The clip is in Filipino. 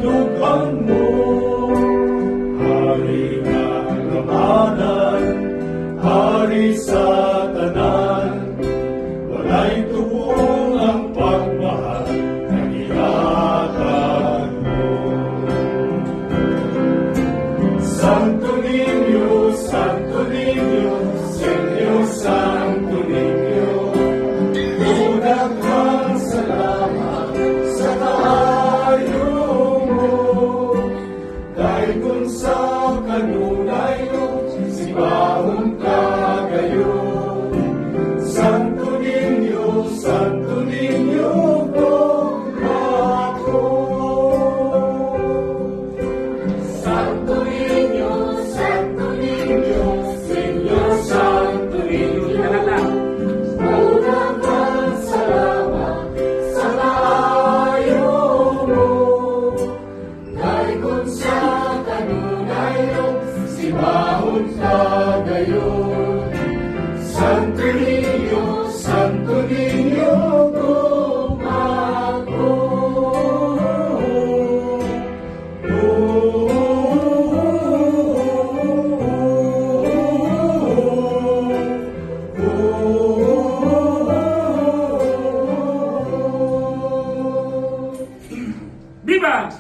kahulugan mo. Hari ka kamanan, hari sa tanan, walay tuong ang pagmahal na ihatag mo. Santo Niño, Senyor Santo Niño, daghang salamat sa kaayo mo. Dahil kung sa kanunay mo, sibahon ka gayon. Santo Niño, ako. Santo Niño, Senyor Santo Niño, daghang salamat sa kaayo mo. Dahil kung sa kanunay mo, sibahon ka gayon. Santo Niño, kung ako. Viva!